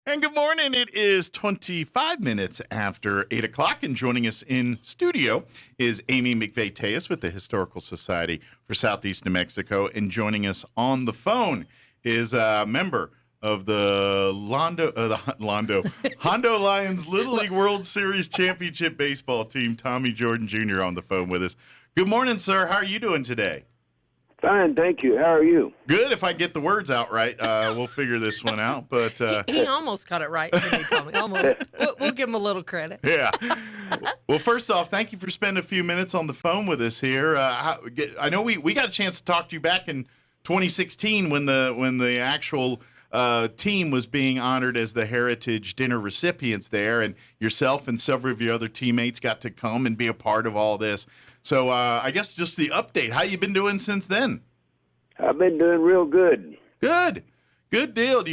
And good morning. It is 25 minutes after 8 o'clock, and joining us in studio is Amy McVeigh-Tejas with the Historical Society for Southeast New Mexico. And joining us on the phone is a member of the Hondo Lions Little League World Series Championship baseball team, Tommy Jordan Jr. on the phone with us. Good morning, sir. How are you doing today? Fine, thank you. How are you? Good. If I get the words out right, we'll figure this one out. But he almost got it right, didn't he, Tommy? Almost. We'll give him a little credit. Yeah. Well, first off, thank you for spending a few minutes on the phone with us here. I know we got a chance to talk to you back in 2016 when the actual team was being honored as the Heritage Dinner recipients there, and yourself and several of your other teammates got to come and be a part of all this. So I guess just the update. How you been doing since then? I've been doing real good. Good. Good deal.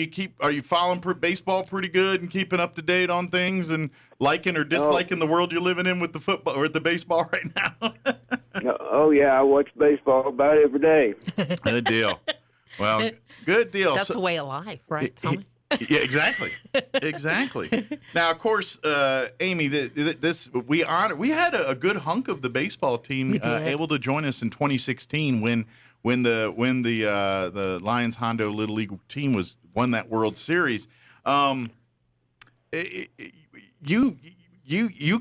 Are you following baseball pretty good and keeping up to date on things and liking or disliking the world you're living in with the football or the baseball right now? Oh yeah, I watch baseball about every day. Good deal. Well, good deal. That's the way of life, right, Tommy? Yeah, exactly. Exactly. Now, of course, Amy, we had a good hunk of the baseball team able to join us in 2016 when the Lions Hondo Little League team won that World Series. You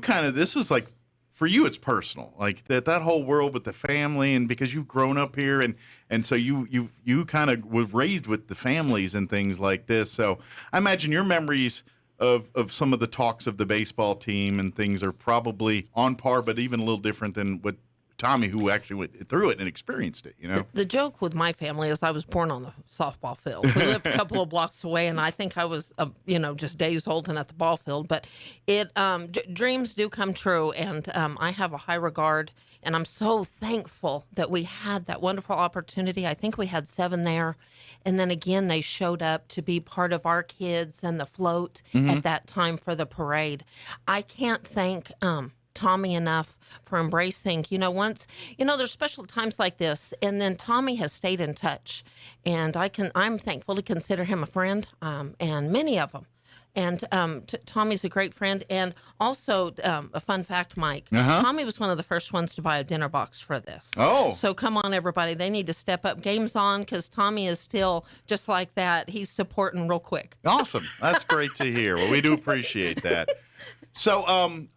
kind of, this was like, for you, it's personal, like that whole world with the family, and because you've grown up here, and so you kind of were raised with the families and things like this. So I imagine your memories of some of the talks of the baseball team and things are probably on par, but even a little different than what Tommy, who actually went through it and experienced it, you know? The joke with my family is I was born on the softball field. We lived a couple of blocks away, and I think I was, just days old and at the ball field. But dreams do come true, and I have a high regard, and I'm so thankful that we had that wonderful opportunity. I think we had 7 there, and then again, they showed up to be part of our kids and the float at that time for the parade. I can't thank Tommy enough for embracing, there's special times like this, and then Tommy has stayed in touch, and I'm thankful to consider him a friend, and many of them. And Tommy's a great friend. And also, a fun fact, Mike, Tommy was one of the first ones to buy a dinner box for this. Oh. So come on, everybody. They need to step up. Game's on, because Tommy is still just like that. He's supporting real quick. Awesome. That's great to hear. Well, we do appreciate that. So,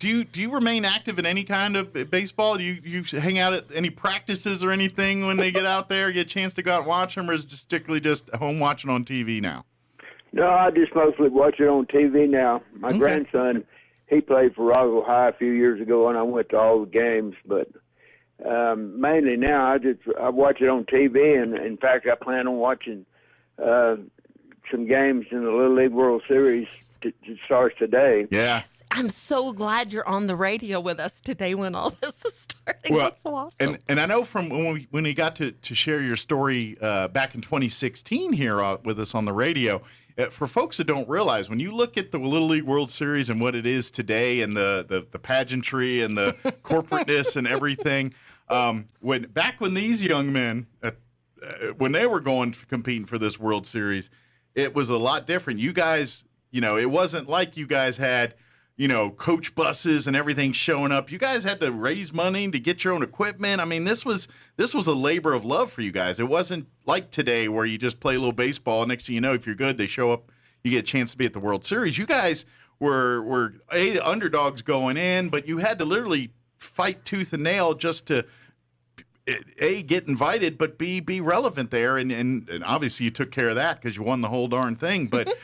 do you remain active in any kind of baseball? Do you hang out at any practices or anything when they get out there? Get a chance to go out and watch them, or is it strictly just home watching on TV now? No, I just mostly watch it on TV now. My grandson, he played for Roswell High a few years ago, and I went to all the games. But mainly now, I watch it on TV, and in fact, I plan on watching some games in the Little League World Series that starts today. Yeah. I'm so glad you're on the radio with us today when all this is starting. Well, that's so awesome. And I know from when we got to share your story back in 2016 here with us on the radio, for folks that don't realize, when you look at the Little League World Series and what it is today, and the pageantry and the corporateness and everything, when these young men, when they were competing for this World Series, it was a lot different. You guys, it wasn't like you guys had, coach buses and everything showing up. You guys had to raise money to get your own equipment. I mean, this was a labor of love for you guys. It wasn't like today where you just play a little baseball. Next thing you know, if you're good, they show up, you get a chance to be at the World Series. You guys were the underdogs going in, but you had to literally fight tooth and nail just to get invited, but be relevant there, and obviously you took care of that because you won the whole darn thing. But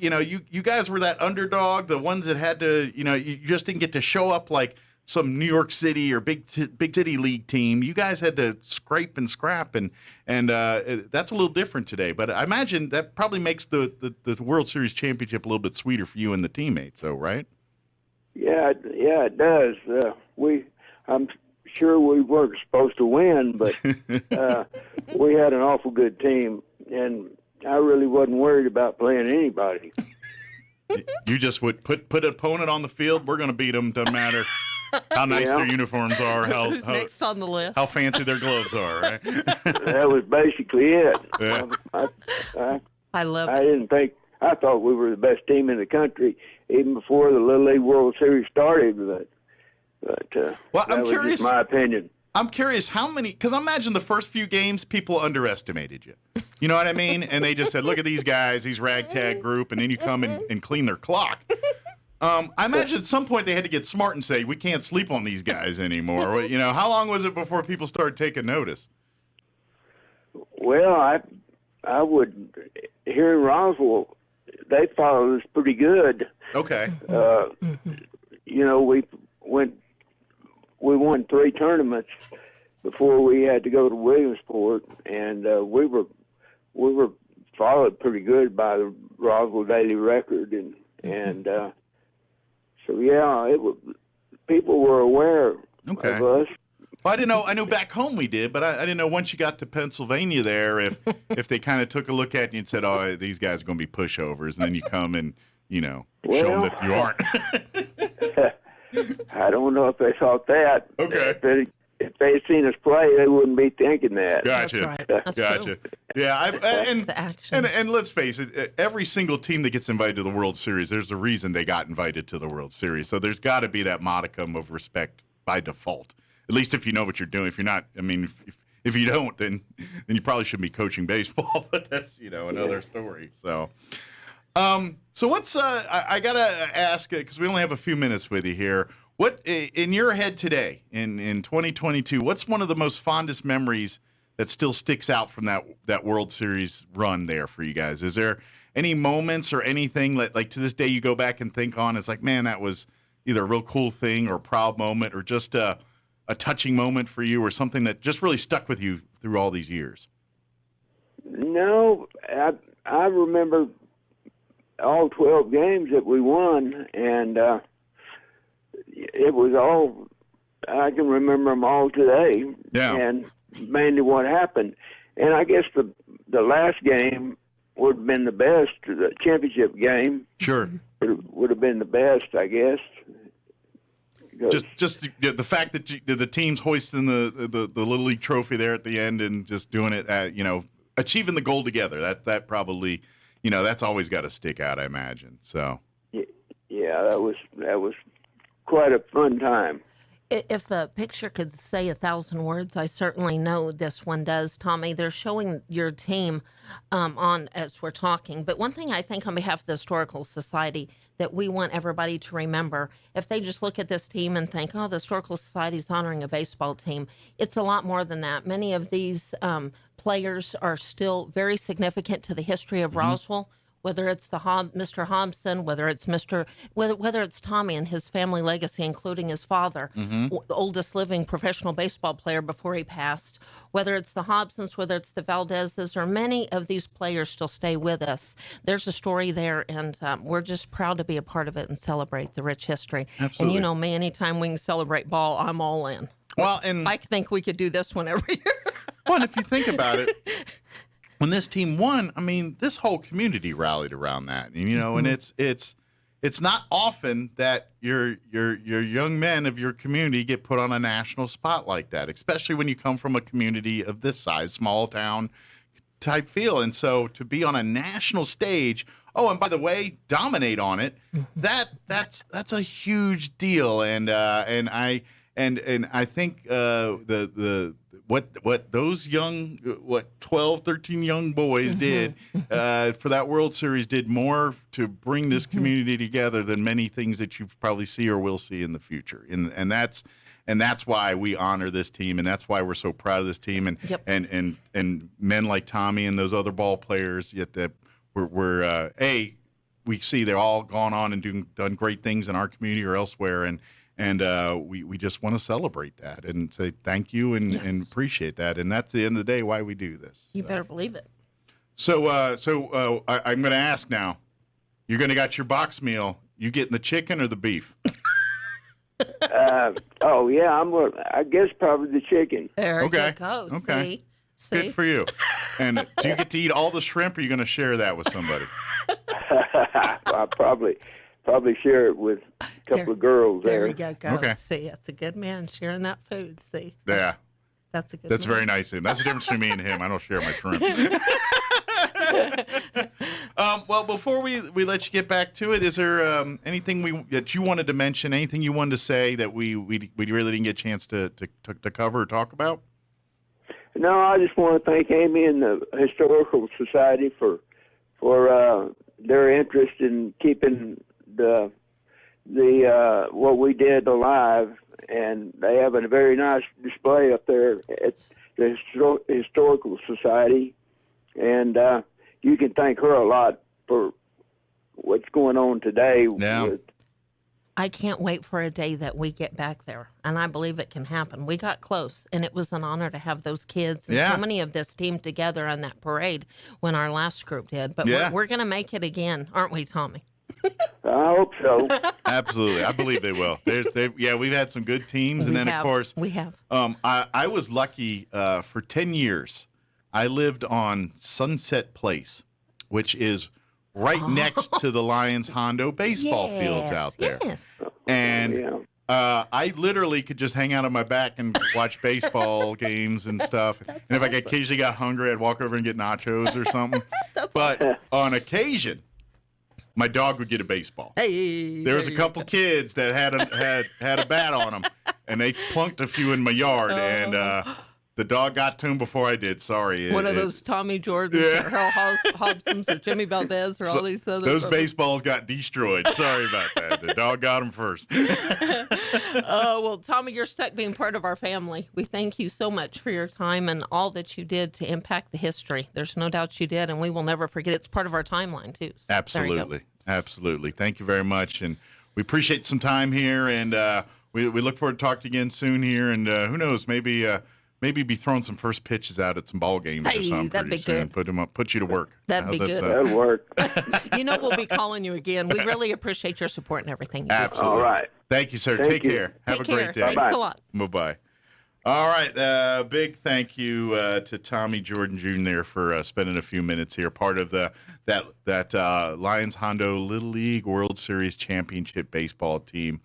you guys were that underdog, the ones that had to, you just didn't get to show up like some New York City or big city league team. You guys had to scrape and scrap, and that's a little different today. But I imagine that probably makes the World Series championship a little bit sweeter for you and the teammates, though, right? Yeah, it does. I'm sure we weren't supposed to win, but we had an awful good team, and I really wasn't worried about playing anybody. You just would put an opponent on the field. We're going to beat them. Doesn't matter how nice their uniforms are, Who's next on the list? How fancy their gloves are, right? That was basically it. Yeah. I love I it. I thought we were the best team in the country even before the Little League World Series started. But Well, I'm that was curious. just my opinion. I'm curious how many, because I imagine the first few games people underestimated you. You know what I mean? And they just said, "Look at these guys, these ragtag group," and then you come and clean their clock. I imagine at some point they had to get smart and say, "We can't sleep on these guys anymore." You know, how long was it before people started taking notice? Well, I would here in Roswell, they followed us pretty good. Okay. You know, we won 3 tournaments before we had to go to Williamsport, and we were followed pretty good by the Roswell Daily Record, and so yeah, people were aware Okay. of us. Well, I didn't know. I knew back home we did, but I didn't know once you got to Pennsylvania there, if they kind of took a look at you and said, "Oh, these guys are going to be pushovers," and then you come and show them that you aren't. I don't know if they thought that. Okay. If they had seen us play, they wouldn't be thinking that. Gotcha. That's right. That's Gotcha. true. Yeah, That's the action. and let's face it, every single team that gets invited to the World Series, there's a reason they got invited to the World Series. So there's got to be that modicum of respect by default. At least if you know what you're doing. If you're not, I mean, if you don't, then you probably shouldn't be coaching baseball. But that's another story. So. So what's I gotta ask because we only have a few minutes with you here. What in your head today in 2022? What's one of the most fondest memories that still sticks out from that World Series run there for you guys? Is there any moments or anything like to this day you go back and think on? It's like, man, that was either a real cool thing or a proud moment or just a touching moment for you or something that just really stuck with you through all these years. No, I remember all 12 games that we won, and it was all, I can remember them all today. Yeah. And mainly what happened. And I guess the last game would have been the best, the championship game. Sure. Would have been the best, I guess. Just the fact that the team's hoisting the Little League trophy there at the end and just doing it at, achieving the goal together. That probably, that's always got to stick out, I imagine. So. Yeah, that was quite a fun time. If a picture could say 1,000 words, I certainly know this one does, Tommy. They're showing your team on as we're talking. But one thing I think on behalf of the Historical Society that we want everybody to remember, if they just look at this team and think, oh, the Historical Society is honoring a baseball team, it's a lot more than that. Many of these players are still very significant to the history of Roswell. Whether it's Mr. Hobson, whether it's Tommy and his family legacy, including his father, the oldest living professional baseball player before he passed, whether it's the Hobsons, whether it's the Valdezes, or many of these players still stay with us. There's a story there, and we're just proud to be a part of it and celebrate the rich history. Absolutely. And you know me, anytime we can celebrate ball, I'm all in. Well, and I think we could do this one every year. well, and if you think about it, when this team won, I mean, this whole community rallied around that, and it's not often that your young men of your community get put on a national spot like that, especially when you come from a community of this size, small town type feel. And so to be on a national stage, oh, and by the way, dominate on it, that's a huge deal. And I think what those 12, 13 young boys did for that World Series did more to bring this community together than many things that you probably see or will see in the future. And that's why we honor this team, and that's why we're so proud of this team, and men like Tommy and those other ball players. Yet that we see they're all gone on and done great things in our community or elsewhere, and we just want to celebrate that and say thank you and appreciate that. And that's the end of the day why we do this. You better believe it. So I'm going to ask now. You're going to got your box meal. You getting the chicken or the beef? Oh yeah, I guess probably the chicken. There you go. Okay. See? Good for you. And do you get to eat all the shrimp, or are you going to share that with somebody? I'll probably share it with a couple of girls there. There you go. Okay. See, that's a good man sharing that food. See. Yeah. That's a good. That's man. very nice of him. That's the difference between me and him. I don't share my shrimp. Well, before we let you get back to it, is there anything that you wanted to mention? Anything you wanted to say that we really didn't get a chance to cover or talk about? No, I just want to thank Amy and the Historical Society for their interest in keeping the what we did alive, and they have a very nice display up there at the Historical Society, and you can thank her a lot for what's going on today. Yeah. I can't wait for a day that we get back there, and I believe it can happen. We got close, and it was an honor to have those kids and so many of this team together on that parade when our last group did. But we're going to make it again, aren't we, Tommy? I hope so. Absolutely. I believe they will. We've had some good teams, and then, of course, we have. I was lucky for 10 years. I lived on Sunset Place, which is right next to the Lions Hondo baseball fields out there. Yes. And I literally could just hang out on my back and watch baseball games and stuff. And if I occasionally got hungry, I'd walk over and get nachos or something. But on occasion, my dog would get a baseball. Hey, there was a couple kids that had a bat on them, and they plunked a few in my yard, and the dog got to him before I did. Sorry. One of those Tommy Jordans or Harold Hobsons or Jimmy Valdez or all these other. Those baseballs got destroyed. Sorry about that. The dog got them first. Well, Tommy, you're stuck being part of our family. We thank you so much for your time and all that you did to impact the history. There's no doubt you did, and we will never forget. It's part of our timeline, too. So Absolutely. Absolutely. Thank you very much. And we appreciate some time here, and we look forward to talking again soon here. And who knows, maybe be throwing some first pitches out at some ball games or something that'd pretty be soon. good. Put you to work. That'd be good. That'd work. We'll be calling you again. We really appreciate your support and everything. Absolutely. All right. Thank you, sir. Thank Take you. care. Have a great day. Thanks a lot. Bye-bye. All right. Big thank you to Tommy Jordan Jr. for spending a few minutes here, part of that Lions Hondo Little League World Series Championship baseball team.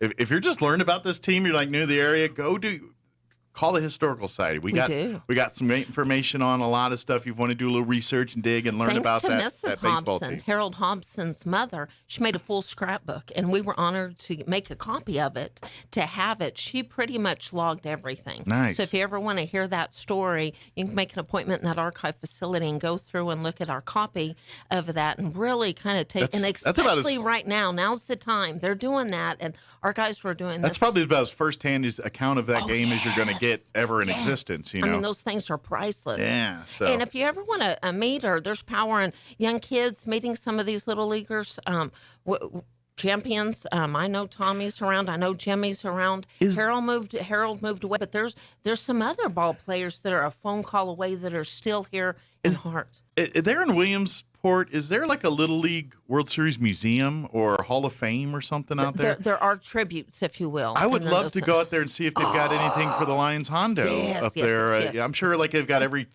If you're just learning about this team, you're like new to the area, call the Historical Society. We got some great information on a lot of stuff. You want to do a little research and dig and learn about that baseball team. Harold Hobson's mother, she made a full scrapbook, and we were honored to make a copy of it, to have it. She pretty much logged everything. Nice. So if you ever want to hear that story, you can make an appointment in that archive facility and go through and look at our copy of that and really kind of take, and especially right now, now's the time. They're doing that, and our guys were doing That's probably about as firsthand account of that game as you're going to get ever in existence. I mean, those things are priceless. Yeah. So. And if you ever want to meet, or there's power in young kids meeting some of these little leaguers, champions. I know Tommy's around. I know Jimmy's around. Harold moved away, but there's some other ball players that are a phone call away that are still here in heart. There in Williamsport, is there like a Little League World Series museum or Hall of Fame or something out there? There are tributes, if you will. I would love to go out there and see if they've got anything for the Lions Hondo up there. Yes. I'm sure like they've got every.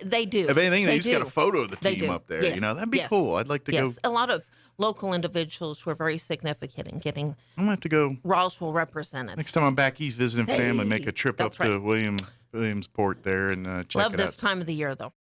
They do. If anything, they just got a photo of the team up there. Yes. That'd be cool. I'd like to go. A lot of local individuals were very significant in getting. I'm gonna have to go. Roswell represented. Next time I'm back east visiting family, make a trip up to Williamsport there and check it out. Love this time of the year, though.